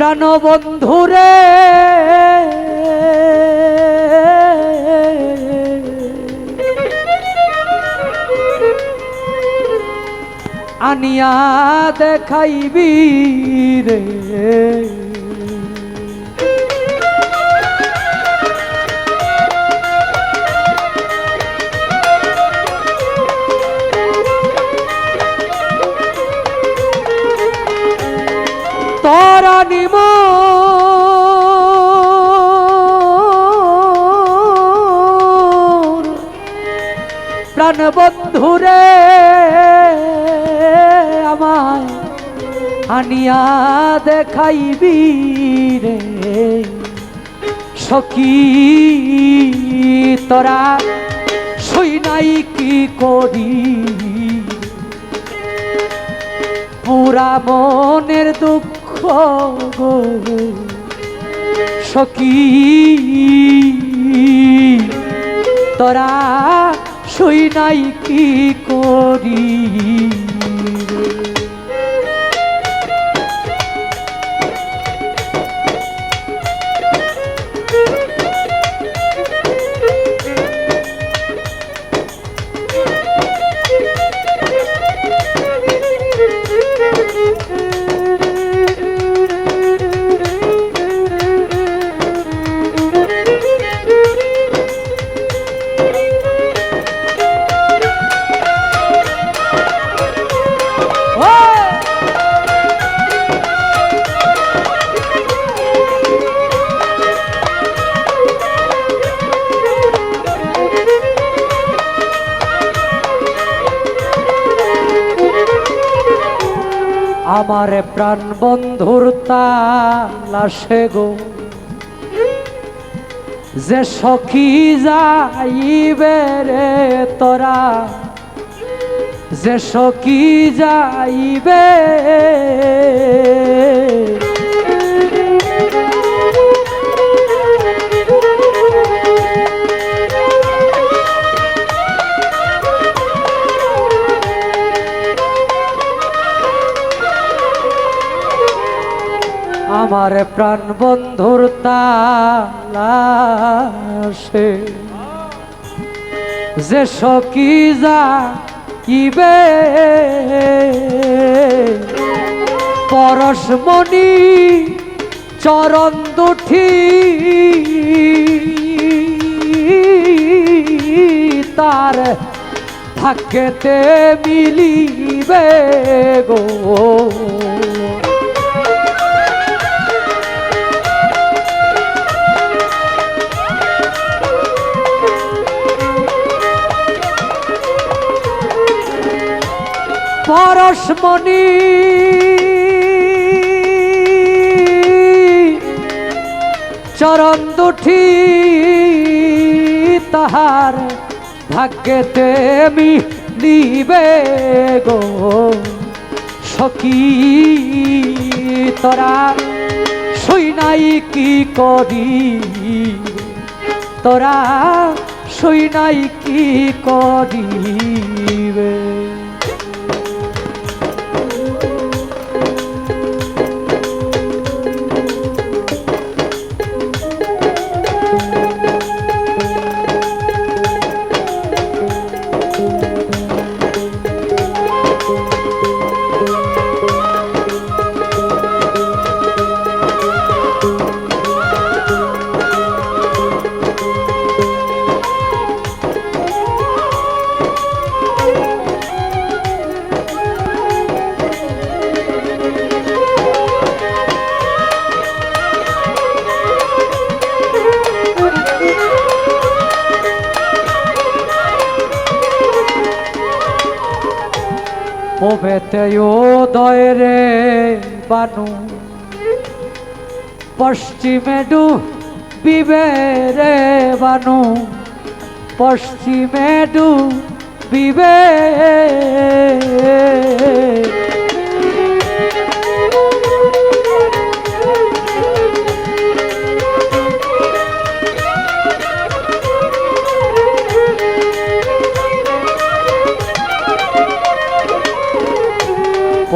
প্রাণবন্ধুরে আনিয়া দেখাইবি রে তোরা নিম প্রাণবন্ধুরে আমায় আনিয়া দেখাইবি রে সখী তোরা সই নাই কি করি পুরা মনের দুঃখ গো সখী তোরা সই নাই কি করি আমার প্রাণ বন্ধুর তালাশে গো যে সখী যাইবে রে তোরা যে সখী যাইবে আমার প্রাণ বন্ধুর তালাশে যে সখী যাইবে পরশমণি চরণ দুটি তার ভাগ্যেতে মিলিবে গো পরশমণি চরণ দুটি তাহার ভাগ্যেতে মিলিবে গো সখী তোরা সই নাই কি করি তোরা সই নাই কি করিবে ওবেতে উদয় রে বানু পশ্চিমে ডুবিবে রে বানু পশ্চিমে ডুবিবে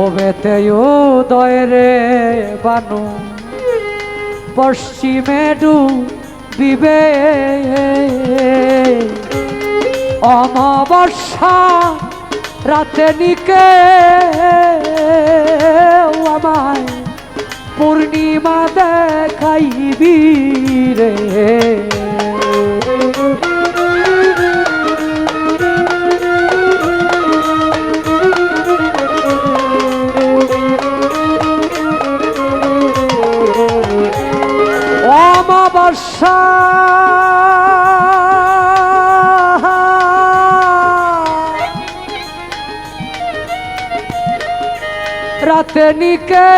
ওবেতে উদয় রে বানু পশ্চিমে ডুবিবে অমাবস্যা রাতে নিকে আমায় পূর্ণিমা দেখাইবি রে অমাবস্যা রাতে নিকে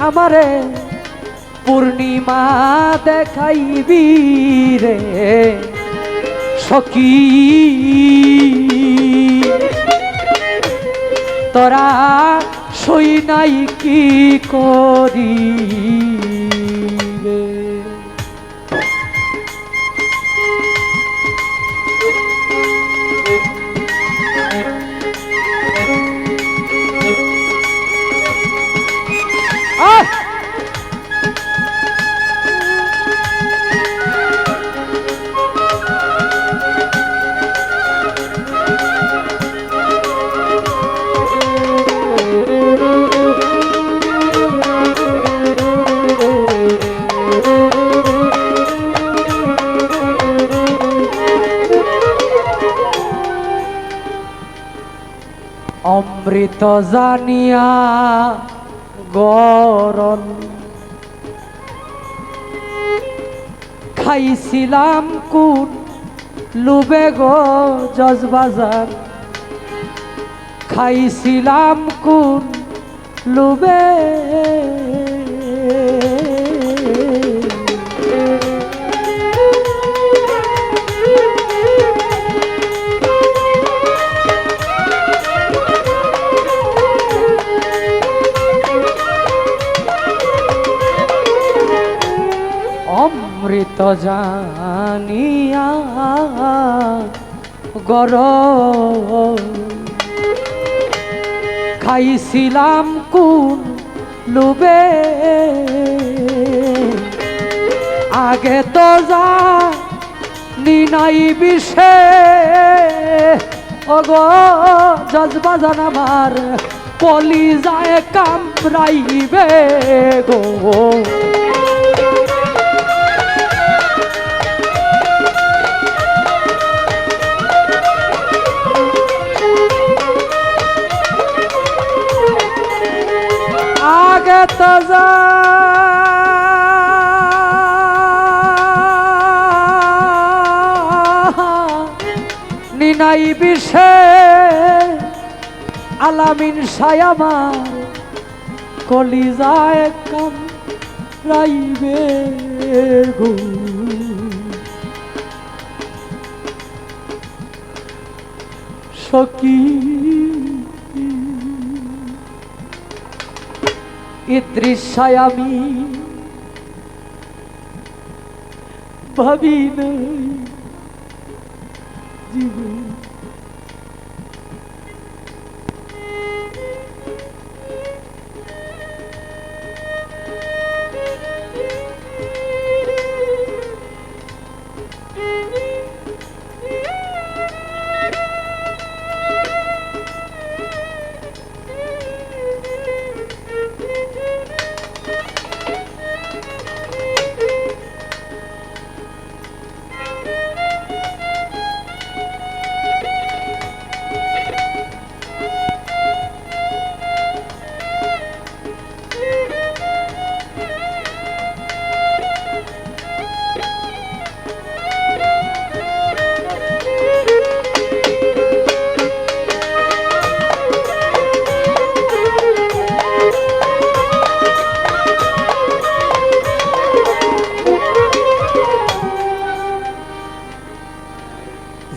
আমারে পূর্ণিমা দেখাইবি রে সখী তোরা সই নাই কি করি রে অমৃত জানিয়া গরল খাইছিলাম কোন লুবে গো জজবাজার খাইছিলাম কোন লুবে অমৃত জানিয়া গরল খাইছিলাম কোন লুবে আগে তো জানি নাই বিষে ওগো জজবাজান আমার কলিজায় কামড়াইবে গো আগে তো জানি নাই বিষে আলামিন সায়ামার কলিজায় কামড়াইবে গো সখী এ দৃশ্যায় আমি ভাবি নাই জীবন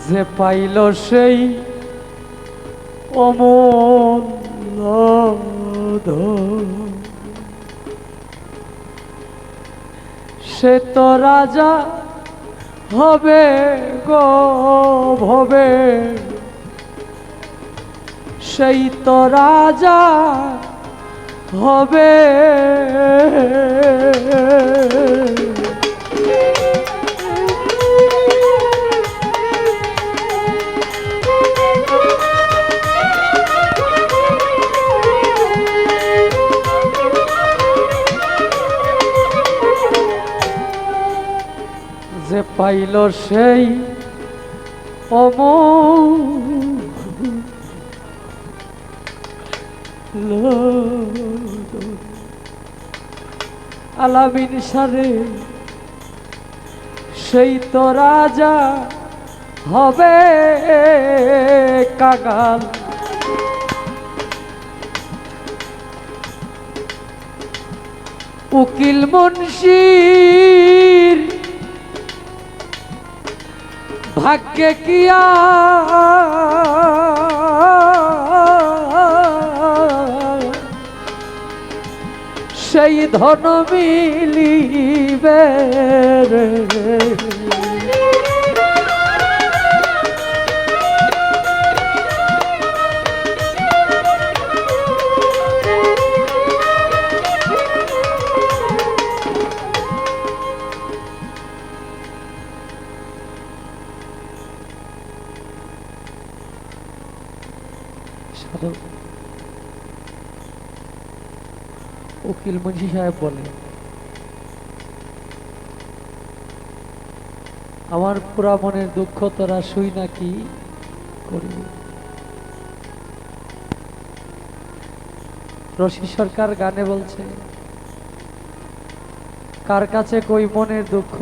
যে পাইল সেই অমূল্য ধন সে তো রাজা হবে গো ভবে সেই তো রাজা হবে যে পাইল সেই আলামিন সারে সেই তো রাজা হবে কাগাল। উকিল মুন্সির ভাগ্যে কিয়া সেই ধন মিলিবে রে। উকিল মুন্সি সাহেব বলে, আমার পুরা মনের দুঃখ তোরা শুই না কি করবি। রশি সরকার গানে বলছে, কার কাছে কই মনের দুঃখ,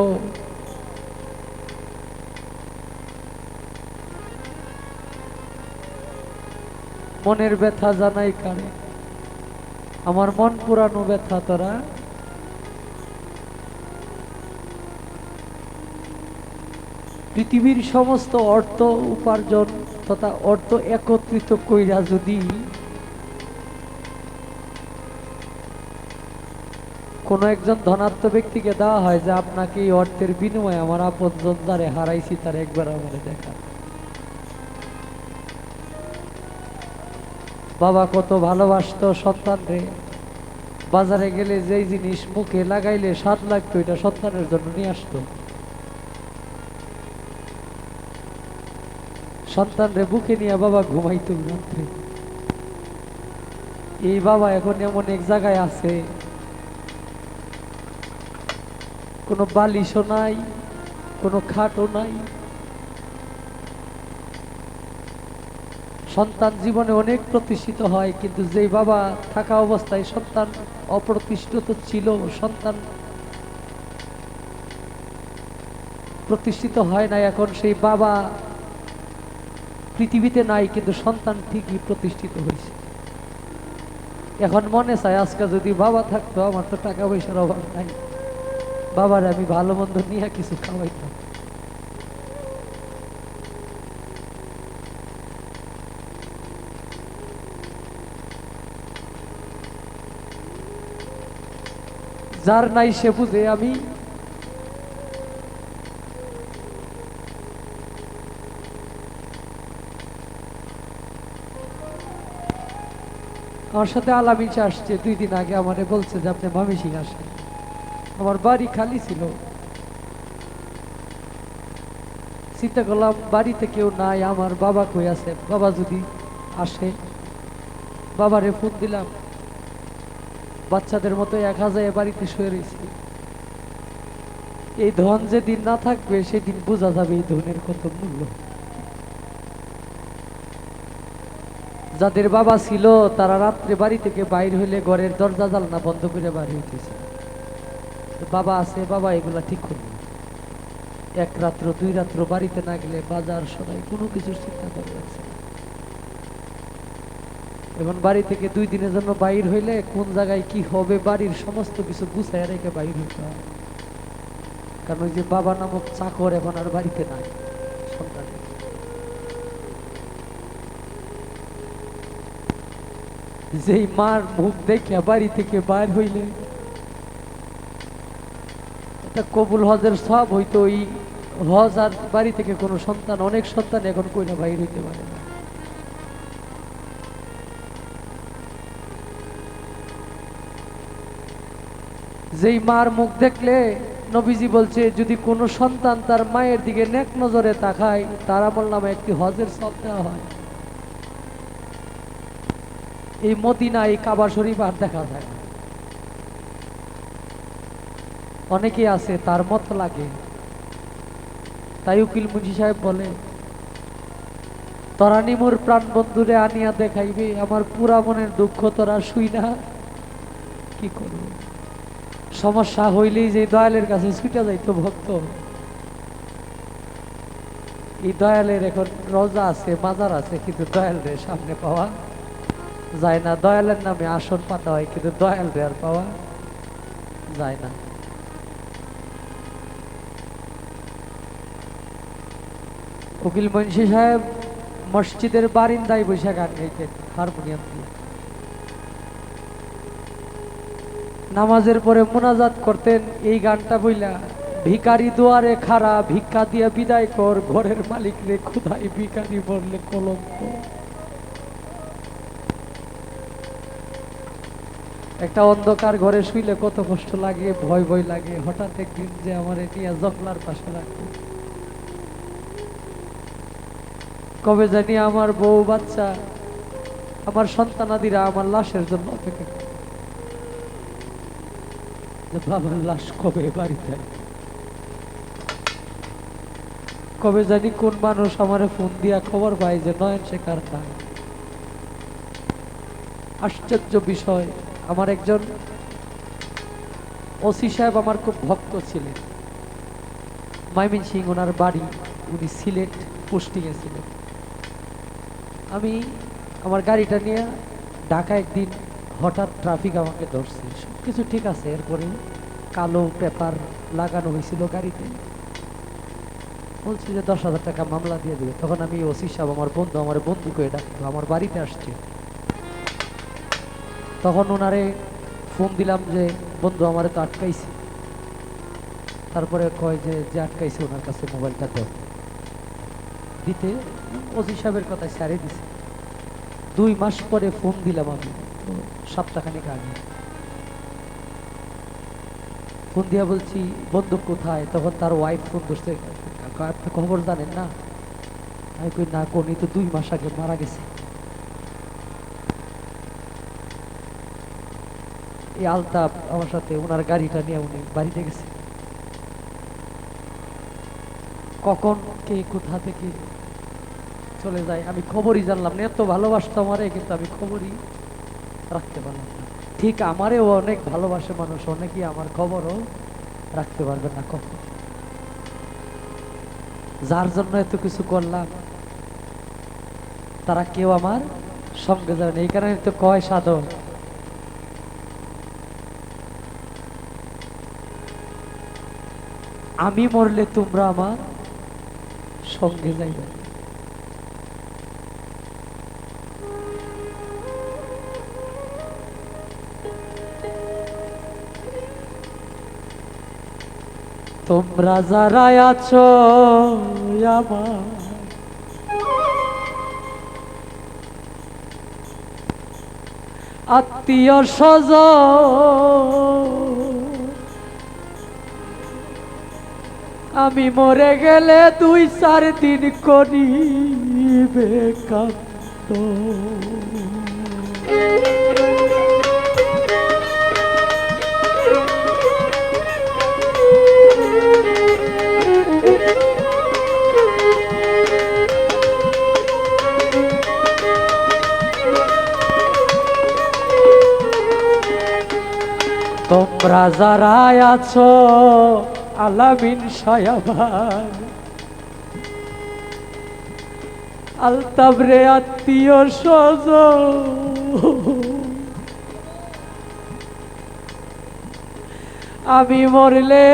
মনের ব্যথা জানাই কারে, আমার মন পুরানো ব্যথা তোরা। পৃথিবীর সমস্ত অর্থ উপার্জন তথা অর্থ একত্রিত কইরা যদি কোনো একজন ধনাত্ম ব্যক্তিকে দেওয়া হয় যে আপনাকে এই অর্থের বিনিময়ে আমার আপনজন যারে হারাইছি তার একবার আমারে দেখা। বাবা কত ভালোবাসতো সন্তান রে, বাজারে গেলে যেই জিনিস মুখে লাগাইলে স্বাদ লাগতো এটা সন্তানের জন্য নিয়ে আসতো। সন্তান রে বুকে নিয়ে বাবা ঘুমাইতো রাত্রে। এই বাবা এখন এমন এক জায়গায় আছে, কোনো বালিশও নাই, কোনো খাটও নাই। সন্তান জীবনে অনেক প্রতিষ্ঠিত হয়, কিন্তু যেই বাবা থাকা অবস্থায় সন্তান অপ্রতিষ্ঠিত ছিল, সন্তান প্রতিষ্ঠিত হয় না, এখন সেই বাবা পৃথিবীতে নাই কিন্তু সন্তান ঠিকই প্রতিষ্ঠিত হয়েছে। এখন মনে চায় আজকে যদি বাবা থাকতো, আমার তো টাকা পয়সার অভাব নাই, বাবার আমি ভালো মন্দ নিয়ে কিছু খাওয়াইতাম। যার নাই সে বুঝে। আমি আমার সাথে আলামিন আসছে 2 দিন আগে, আমারে বলছে যে আপনি ময়মনসিং আসেন। আমার বাড়ি খালি ছিল, চিন্তা করলাম বাড়িতে কেউ নাই, আমার বাবা কই আছে, বাবা যদি আসে। বাবারে ফোন দিলাম, বাচ্চাদের মতো 1000 বাড়িতে শুয়ে রয়েছে। এই ধন যেদিন না থাকবে সেদিন বোঝা যাবে এই ধনের কত মূল্য। যাদের বাবা ছিল তারা রাত্রে বাড়ি থেকে বাইর হইলে ঘরের দরজা জানলা বন্ধ করে বাড়ি হইতেছে। বাবা আছে, বাবা এগুলা ঠিক করবে। 1 রাত্র 2 রাত্র বাড়িতে না গেলে বাজার সদাই কোনো কিছুর চিন্তা করে রাখছে। এখন বাড়ি থেকে 2 দিনের জন্য বাইর হইলে কোন জায়গায় কি হবে বাড়ির সমস্ত কিছু গুছাইয়া রেখে বাইর হইতে হয়। কারণ ওই যে বাবা নামক চাকর এখন আর বাড়িতে নাই। সন্তানের যেই মার মুখ দেখে বাড়ি থেকে বাইর হইলে এটা কবুল হজের সব হইতো। ওই হজ আর বাড়ি থেকে কোনো সন্তান, অনেক সন্তান এখন কইনা বাইর হইতে পারে না। যেই মার মুখ দেখলে নবীজি বলছে যদি কোনো সন্তান তার মায়ের দিকে নেক নজরে তাকায় তার আমল নামে একটি হজের সব দেওয়া হয়। এই মদিনা এই কাবা শরীফ আর দেখা যায় না। অনেকে আছে তার মত লাগে, তাই উকিল মুন্সি সাহেব বলে তোরা নিমুর প্রাণ বন্ধুরে আনিয়া দেখাইবে, আমার পুরা মনের দুঃখ তোরা শুই না কি করব। সমস্যা হইলেই যে দয়ালের কাছে ছুটে যাইতো ভক্ত, এই দয়ালের এখন রোজা আছে মাজার আছে কিন্তু দয়ালের সামনে পাওয়া যায় না। দয়ালের নামে আসন পাতা হয় কিন্তু দয়ালের আর পাওয়া যায় না। উকিল মুন্সি সাহেব মসজিদের বারিন্দায় বসে গান গাইতেন হারমোনিয়াম দিয়ে, নামাজের পরে মোনাজাত করতেন এই গানটা বইলা, ভিখারি দুয়ারে খাড়া ভিক্ষা দিয়ে বিদায় কর, ঘরের মালিক রে খুদাই ভিখারি বললে কলঙ্ক। একটা অন্ধকার ঘরে শুইলে কত কষ্ট লাগে, ভয় ভয় লাগে। হঠাৎ একদিন যে আমার নিয়ে জঙ্গলার পাশে রাখতো, কবে জানি আমার বউ বাচ্চা আমার সন্তানাদিরা আমার লাশের জন্য অপেক্ষা করে, বাবার লাশ কবে বাড়িতে। কবে জানি কোন মানুষ আমার ফোন দিয়া খবর পায় যে নয়ন শেখার নাই। আশ্চর্য বিষয়, আমার একজন ওসি সাহেব আমার খুব ভক্ত ছিলেন, ময়মনসিং ওনার বাড়ি, উনি সিলেট পোস্টিংয়ে ছিলেন। আমি আমার গাড়িটা নিয়ে ঢাকা একদিন হঠাৎ ট্রাফিক আমাকে ধরছে, সব কিছু ঠিক আছে, এরপরে কালো পেপার লাগানো হয়েছিল গাড়িতে, বলছি যে 10,000 টাকা মামলা দিয়ে দেবে। তখন আমি ওসি সাহেব আমার বন্ধু করে ডাকতো, আমার বাড়িতে আসছে। তখন ওনারে ফোন দিলাম যে বন্ধু আমারে তো আটকাইছে। তারপরে কয় যে আটকাইছে ওনার কাছে মোবাইলটা দেব, দিতে ওসি সাহেবের কথায় সারে দিছে। 2 মাস পরে ফোন দিলাম আমি, তো সপ্তাহখানেক আগে ফোন দিয়া বলছি বন্ধু কোথায়, তখন তার ওয়াইফ ফোন ধরছে, আপনি খবর জানেন না? আমি কই না, কোন তো 2 মাস আগে মারা গেছে। এই আলতাপ আমার সাথে ওনার গাড়িটা নিয়ে উনি বাড়িতে গেছে। কখন কে কোথা থেকে চলে যায় আমি খবরই জানলাম না। এত ভালোবাসতো আমারে, কিন্তু আমি খবরই রাখতে পারলাম না। ঠিক আমারেও অনেক ভালোবাসে মানুষ, অনেকেই আমার খবরও রাখতে পারবে না কখন। যার জন্য এত কিছু করলাম তারা কেউ আমার সঙ্গে যাবে না। এই কারণে তো কয় সাধন, আমি মরলে তোমরা আমার সঙ্গে যাইবে। তোমরা যারা আছো আমার আত্মীয় স্বজন, আমি মরে গেলে 2-4 দিন করিবে কান্দ। তোমরা যারা আছো আলামিন সায়াবান আলতাবরে আত্মীয় স্বজন, আমি মরলে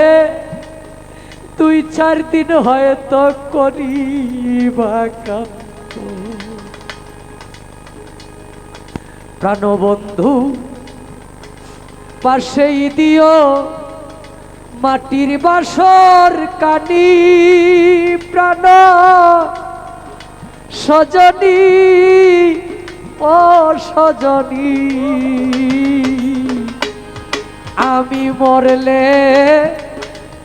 2-4 দিন হয়তো করিবা কান্দ। প্রাণবন্ধু পাশেই দিও মাটির বাসর কানি, প্রাণ সজনী ও সজনী আমি মরলে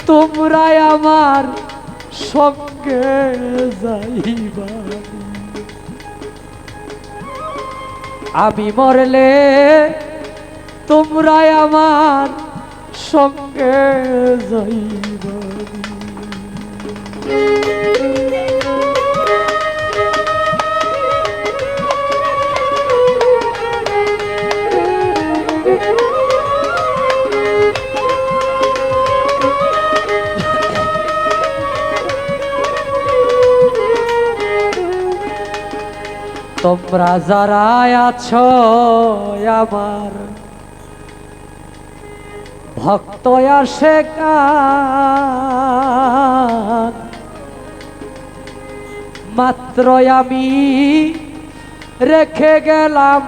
তোমরা আমার সঙ্গে যাইবা, আমি মরলে তোমরা আমার সঙ্গে যাইবা। তোমরা যারা আছো আমার ভক্ত আশিকান, মাত্র আমি রেখে গেলাম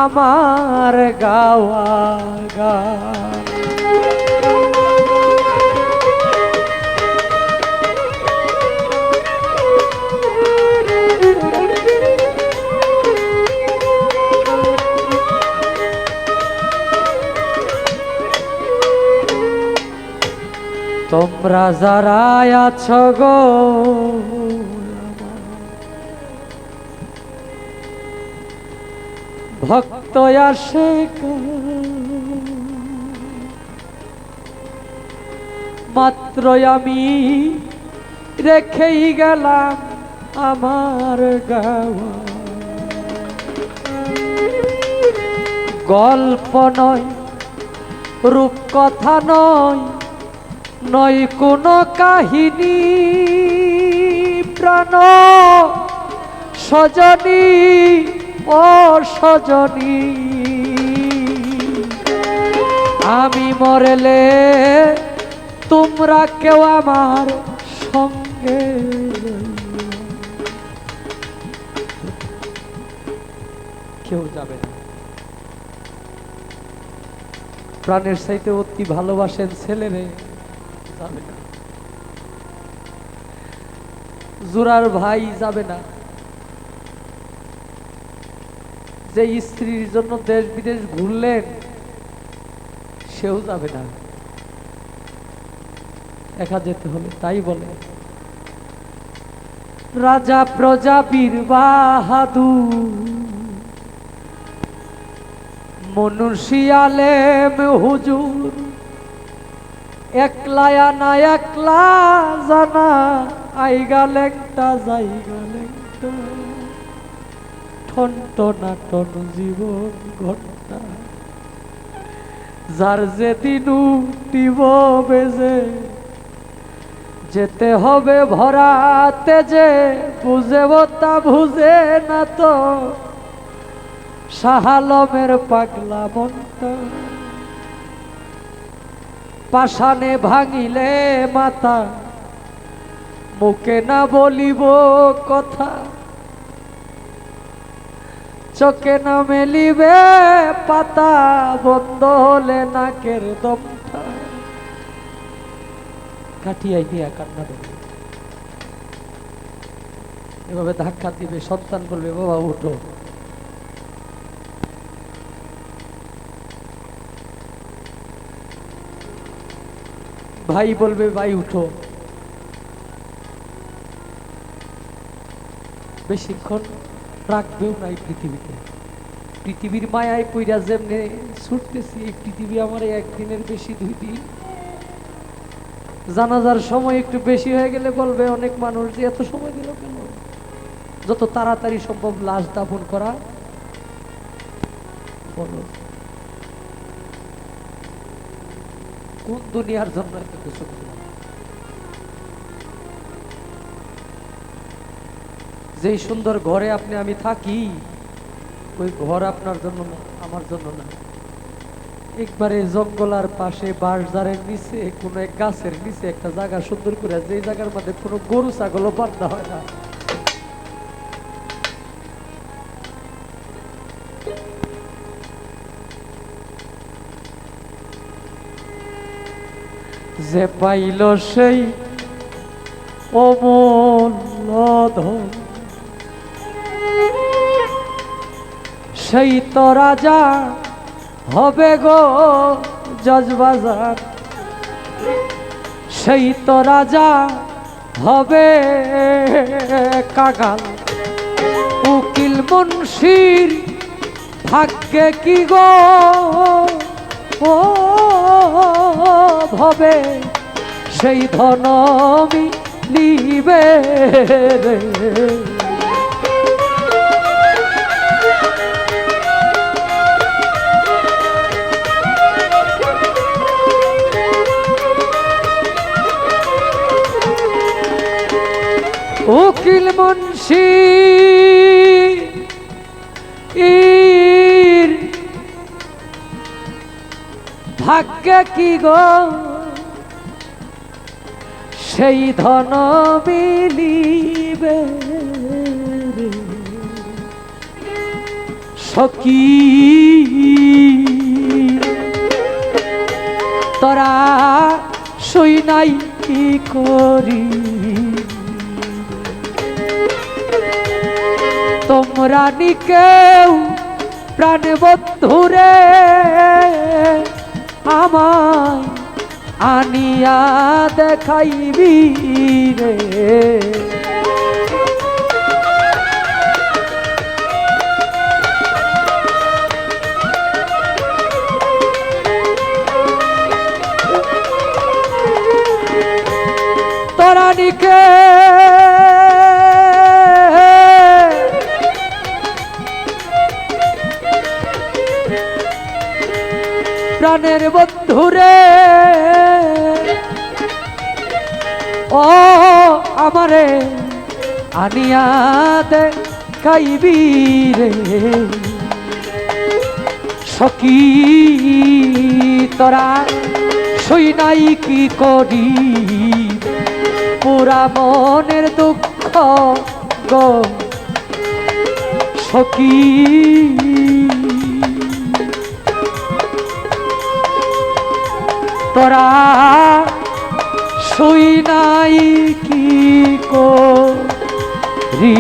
আমার গাওয়া গান। তোমরা যারা আছো গো ভক্ত আশিকান, মাত্র আমি রেখেই গেলাম আমার গাওয়া। গল্প নয়, রূপকথা নয়, নয় কোনো কাহিনী, প্রাণ সজনী ও সজনী, আমি মরলে তোমরা কেউ আমার সঙ্গে কেউ যাবে না। প্রাণের চাইতে অতি ভালোবাসেন ছেলেরে, যাবে না। জোরার ভাই যাবে না, যে স্ত্রীর জন্য দেশ বিদেশ ঘুরলেন সেও যাবে না, একা যেতে হলে। তাই বলে রাজা প্রজা বীর বাহাদুর, মনুষ্য আলেম হুজুর, একলায়া না একলা জানা, আইগা লেংটা যাইগা লেংটা, টনটনা টন জীবন ঘন্টা, যার যেদিন উঠিব বেজে, যেতে হবে ভরাতে, যে বুঝেব তা বুঝে না তো শাহ আলমের পাগলা মনটা। পাষাণে ভাঙিলে মাথা, মুখে না বলিব কথা, চোখে না মেলিবে পাতা, বন্ধ হলে নাকের দমটা। কাটিয়াই দিয়া কান্না দেবে, এভাবে ধাক্কা দিবে, সন্তান বলবে বাবা উঠো। ভাই বলবে ভাই উঠো। বেশিক্ষণ রাখবেও নাই পৃথিবীতে। পৃথিবীর মায়ায় পইরা যেমনে ছুটতেছি, এই পৃথিবী আমার একদিনের বেশি 2 দিন। জানাজার সময় একটু বেশি হয়ে গেলে বলবে অনেক মানুষ যে এত সময় দিল কেন। যত তাড়াতাড়ি সম্ভব লাশ দাফন করা বলো। কোন দুনিয়ার জন্য এত কিছু? যেই সুন্দর ঘরে আপনি আমি থাকি, ওই ঘর আপনার জন্য না, আমার জন্য না। একবারে জঙ্গলার পাশে বাঁশঝাড়ের নিচে কোনো এক গাছের নিচে একটা জায়গা সুন্দর করে, যেই জায়গার মধ্যে কোনো গরু ছাগলও বান্ধা হয় না। যে পাইল সেই অমূল্য ধন, সেই তো রাজা হবে গো জজবাজার, সেই তো রাজা হবে কাগাল। উকিল মুন্সির ভাগ্যে কি গো ও ভবে সেই ধন মিলিবে রে। উকিল মুন্সি ভাগ্যে কি গো সেই ধন মিলিবে রে। সখী তোরা শুই নাই কি করি, তোমরা নি কেউ প্রাণ বন্ধুরে আমায় আনিয়া দেখাইবি রে। তোরা নি প্রাণের বন্ধুরে ও আমারে আনিয়া দেখাইবি রে। সখী তোরা শুই নাই কি করি, পুরা মনের দুঃখ গো সখী। তোরা শুই নাই কি করি।